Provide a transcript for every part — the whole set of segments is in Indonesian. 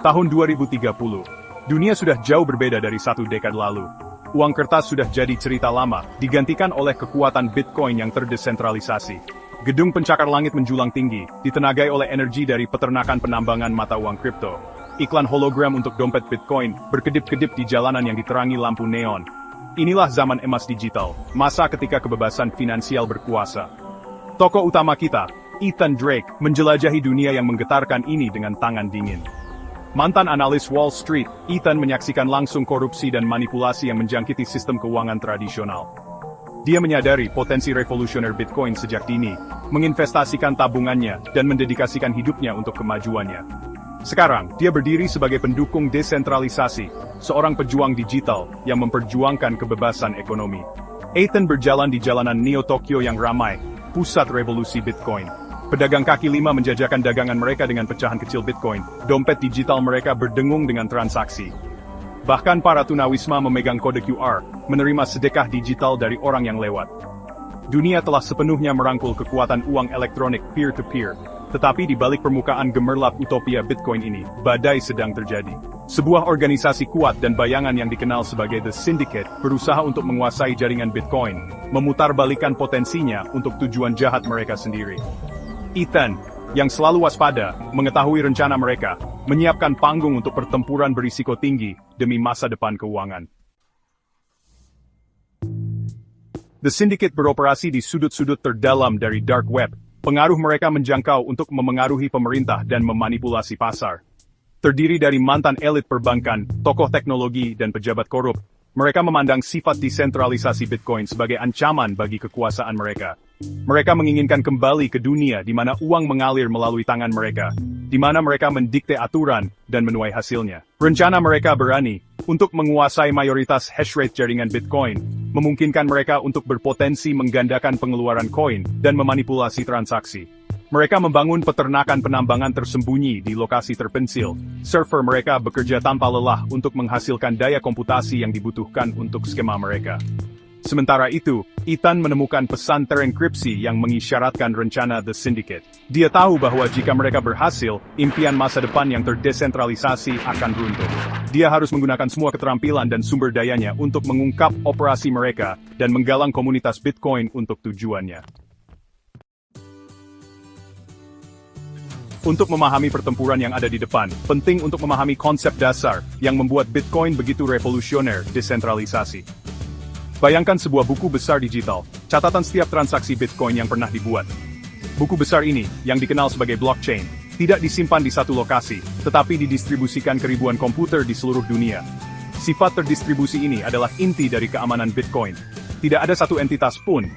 Tahun 2030, dunia sudah jauh berbeda dari satu dekade lalu. Uang kertas sudah jadi cerita lama, digantikan oleh kekuatan Bitcoin yang terdesentralisasi. Gedung pencakar langit menjulang tinggi, ditenagai oleh energi dari peternakan penambangan mata uang kripto. Iklan hologram untuk dompet Bitcoin berkedip-kedip di jalanan yang diterangi lampu neon. Inilah zaman emas digital, masa ketika kebebasan finansial berkuasa. Tokoh utama kita, Ethan Drake, menjelajahi dunia yang menggetarkan ini dengan tangan dingin. Mantan analis Wall Street, Ethan menyaksikan langsung korupsi dan manipulasi yang menjangkiti sistem keuangan tradisional. Dia menyadari potensi revolusioner Bitcoin sejak dini, menginvestasikan tabungannya, dan mendedikasikan hidupnya untuk kemajuannya. Sekarang, dia berdiri sebagai pendukung desentralisasi, seorang pejuang digital yang memperjuangkan kebebasan ekonomi. Ethan berjalan di jalanan Neo Tokyo yang ramai, pusat revolusi Bitcoin. Pedagang kaki lima menjajakan dagangan mereka dengan pecahan kecil Bitcoin, dompet digital mereka berdengung dengan transaksi. Bahkan para tunawisma memegang kode QR, menerima sedekah digital dari orang yang lewat. Dunia telah sepenuhnya merangkul kekuatan uang elektronik peer-to-peer, tetapi di balik permukaan gemerlap utopia Bitcoin ini, badai sedang terjadi. Sebuah organisasi kuat dan bayangan yang dikenal sebagai The Syndicate berusaha untuk menguasai jaringan Bitcoin, memutarbalikkan potensinya untuk tujuan jahat mereka sendiri. Ethan, yang selalu waspada, mengetahui rencana mereka, menyiapkan panggung untuk pertempuran berisiko tinggi demi masa depan keuangan. The Syndicate beroperasi di sudut-sudut terdalam dari dark web. Pengaruh mereka menjangkau untuk memengaruhi pemerintah dan memanipulasi pasar. Terdiri dari mantan elit perbankan, tokoh teknologi, dan pejabat korup, mereka memandang sifat desentralisasi Bitcoin sebagai ancaman bagi kekuasaan mereka. Mereka menginginkan kembali ke dunia di mana uang mengalir melalui tangan mereka, di mana mereka mendikte aturan dan menuai hasilnya. Rencana mereka berani untuk menguasai mayoritas hash rate jaringan Bitcoin, memungkinkan mereka untuk berpotensi menggandakan pengeluaran koin dan memanipulasi transaksi. Mereka membangun peternakan penambangan tersembunyi di lokasi terpencil. Server mereka bekerja tanpa lelah untuk menghasilkan daya komputasi yang dibutuhkan untuk skema mereka. Sementara itu, Ethan menemukan pesan terenkripsi yang mengisyaratkan rencana The Syndicate. Dia tahu bahwa jika mereka berhasil, impian masa depan yang terdesentralisasi akan runtuh. Dia harus menggunakan semua keterampilan dan sumber dayanya untuk mengungkap operasi mereka dan menggalang komunitas Bitcoin untuk tujuannya. Untuk memahami pertempuran yang ada di depan, penting untuk memahami konsep dasar yang membuat Bitcoin begitu revolusioner, desentralisasi. Bayangkan sebuah buku besar digital, catatan setiap transaksi Bitcoin yang pernah dibuat. Buku besar ini, yang dikenal sebagai blockchain, tidak disimpan di satu lokasi, tetapi didistribusikan ke ribuan komputer di seluruh dunia. Sifat terdistribusi ini adalah inti dari keamanan Bitcoin. Tidak ada satu entitas pun,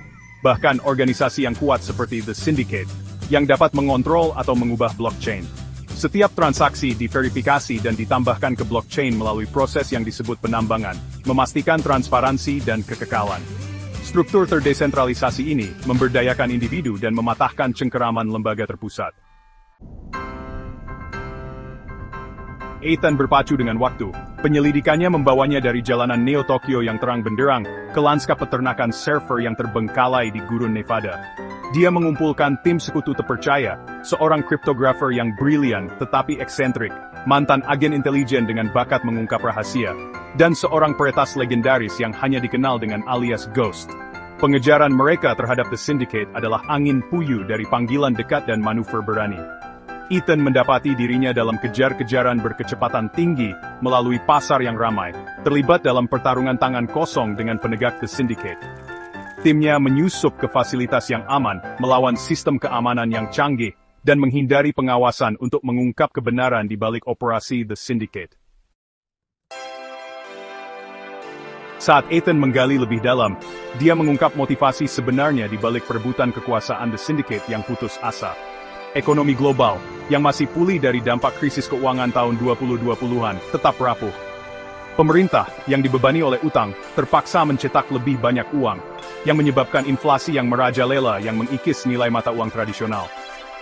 bahkan organisasi yang kuat seperti The Syndicate, yang dapat mengontrol atau mengubah blockchain. Setiap transaksi diverifikasi dan ditambahkan ke blockchain melalui proses yang disebut penambangan, memastikan transparansi dan kekekalan. Struktur terdesentralisasi ini memberdayakan individu dan mematahkan cengkeraman lembaga terpusat. Ethan berpacu dengan waktu. Penyelidikannya membawanya dari jalanan Neo Tokyo yang terang benderang ke lanskap peternakan server yang terbengkalai di gurun Nevada. Dia mengumpulkan tim sekutu terpercaya, seorang kriptografer yang brilian tetapi eksentrik, mantan agen intelijen dengan bakat mengungkap rahasia, dan seorang peretas legendaris yang hanya dikenal dengan alias Ghost. Pengejaran mereka terhadap The Syndicate adalah angin puyuh dari panggilan dekat dan manuver berani. Ethan mendapati dirinya dalam kejar-kejaran berkecepatan tinggi melalui pasar yang ramai, terlibat dalam pertarungan tangan kosong dengan penegak The Syndicate. Timnya menyusup ke fasilitas yang aman, melawan sistem keamanan yang canggih, dan menghindari pengawasan untuk mengungkap kebenaran di balik operasi The Syndicate. Saat Ethan menggali lebih dalam, dia mengungkap motivasi sebenarnya di balik perebutan kekuasaan The Syndicate yang putus asa. Ekonomi global, yang masih pulih dari dampak krisis keuangan tahun 2020-an, tetap rapuh. Pemerintah, yang dibebani oleh utang, terpaksa mencetak lebih banyak uang, yang menyebabkan inflasi yang merajalela yang mengikis nilai mata uang tradisional.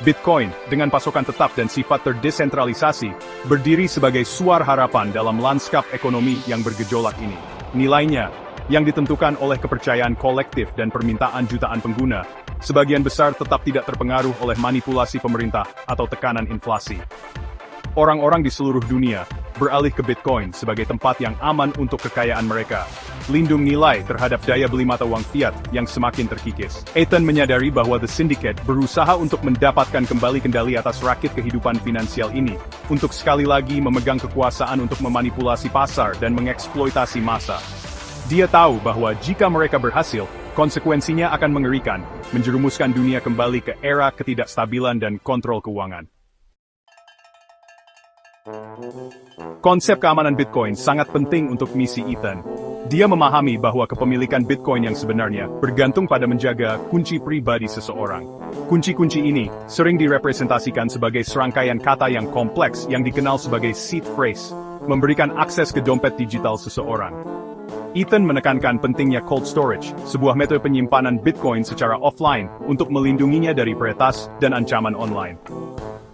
Bitcoin, dengan pasokan tetap dan sifat terdesentralisasi, berdiri sebagai suara harapan dalam lanskap ekonomi yang bergejolak ini. Nilainya, yang ditentukan oleh kepercayaan kolektif dan permintaan jutaan pengguna, sebagian besar tetap tidak terpengaruh oleh manipulasi pemerintah atau tekanan inflasi. Orang-orang di seluruh dunia beralih ke Bitcoin sebagai tempat yang aman untuk kekayaan mereka. Lindung nilai terhadap daya beli mata uang fiat yang semakin terkikis. Ethan menyadari bahwa The Syndicate berusaha untuk mendapatkan kembali kendali atas rakit kehidupan finansial ini, untuk sekali lagi memegang kekuasaan untuk memanipulasi pasar dan mengeksploitasi massa. Dia tahu bahwa jika mereka berhasil, konsekuensinya akan mengerikan, menjerumuskan dunia kembali ke era ketidakstabilan dan kontrol keuangan. Konsep keamanan Bitcoin sangat penting untuk misi Ethan. Dia memahami bahwa kepemilikan Bitcoin yang sebenarnya bergantung pada menjaga kunci pribadi seseorang. Kunci-kunci ini sering direpresentasikan sebagai serangkaian kata yang kompleks yang dikenal sebagai seed phrase, memberikan akses ke dompet digital seseorang. Ethan menekankan pentingnya cold storage, sebuah metode penyimpanan Bitcoin secara offline untuk melindunginya dari peretas dan ancaman online.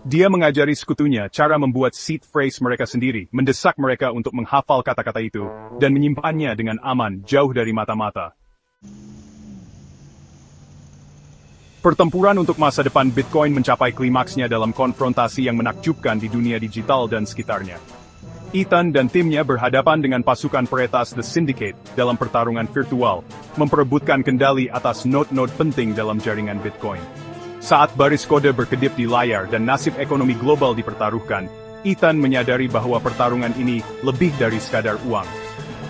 Dia mengajari sekutunya cara membuat seed phrase mereka sendiri, mendesak mereka untuk menghafal kata-kata itu, dan menyimpannya dengan aman jauh dari mata-mata. Pertempuran untuk masa depan Bitcoin mencapai klimaksnya dalam konfrontasi yang menakjubkan di dunia digital dan sekitarnya. Ethan dan timnya berhadapan dengan pasukan peretas The Syndicate dalam pertarungan virtual, memperebutkan kendali atas node-node penting dalam jaringan Bitcoin. Saat baris kode berkedip di layar dan nasib ekonomi global dipertaruhkan, Ethan menyadari bahwa pertarungan ini lebih dari sekadar uang.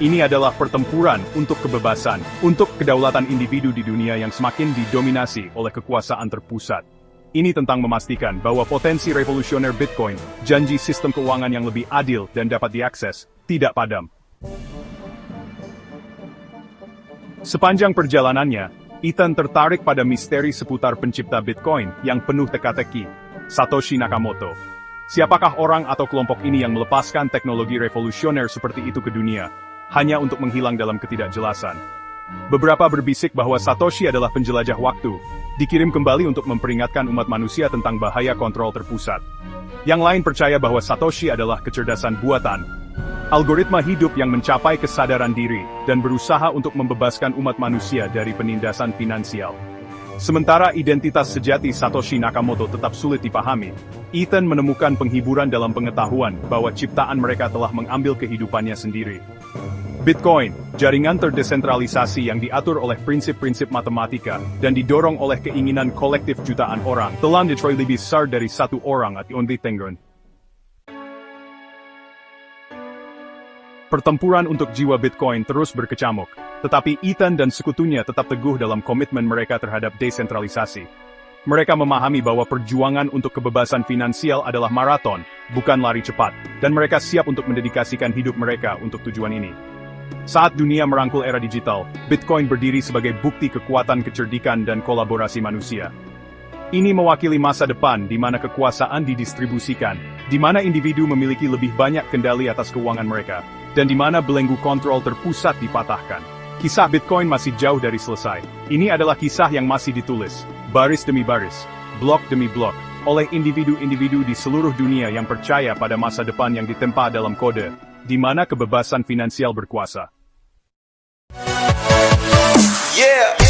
Ini adalah pertempuran untuk kebebasan, untuk kedaulatan individu di dunia yang semakin didominasi oleh kekuasaan terpusat. Ini tentang memastikan bahwa potensi revolusioner Bitcoin, janji sistem keuangan yang lebih adil dan dapat diakses, tidak padam. Sepanjang perjalanannya, Ethan tertarik pada misteri seputar pencipta Bitcoin yang penuh teka-teki, Satoshi Nakamoto. Siapakah orang atau kelompok ini yang melepaskan teknologi revolusioner seperti itu ke dunia, hanya untuk menghilang dalam ketidakjelasan? Beberapa berbisik bahwa Satoshi adalah penjelajah waktu, dikirim kembali untuk memperingatkan umat manusia tentang bahaya kontrol terpusat. Yang lain percaya bahwa Satoshi adalah kecerdasan buatan, algoritma hidup yang mencapai kesadaran diri, dan berusaha untuk membebaskan umat manusia dari penindasan finansial. Sementara identitas sejati Satoshi Nakamoto tetap sulit dipahami, Ethan menemukan penghiburan dalam pengetahuan bahwa ciptaan mereka telah mengambil kehidupannya sendiri. Bitcoin, jaringan terdesentralisasi yang diatur oleh prinsip-prinsip matematika, dan didorong oleh keinginan kolektif jutaan orang, telah dicuri lebih besar dari satu orang at only Tengen. Pertempuran untuk jiwa Bitcoin terus berkecamuk, tetapi Ethan dan sekutunya tetap teguh dalam komitmen mereka terhadap desentralisasi. Mereka memahami bahwa perjuangan untuk kebebasan finansial adalah maraton, bukan lari cepat, dan mereka siap untuk mendedikasikan hidup mereka untuk tujuan ini. Saat dunia merangkul era digital, Bitcoin berdiri sebagai bukti kekuatan kecerdikan dan kolaborasi manusia. Ini mewakili masa depan di mana kekuasaan didistribusikan, di mana individu memiliki lebih banyak kendali atas keuangan mereka, dan di mana belenggu kontrol terpusat dipatahkan. Kisah Bitcoin masih jauh dari selesai. Ini adalah kisah yang masih ditulis, baris demi baris, blok demi blok, oleh individu-individu di seluruh dunia yang percaya pada masa depan yang ditempa dalam kode, di mana kebebasan finansial berkuasa. Yeah.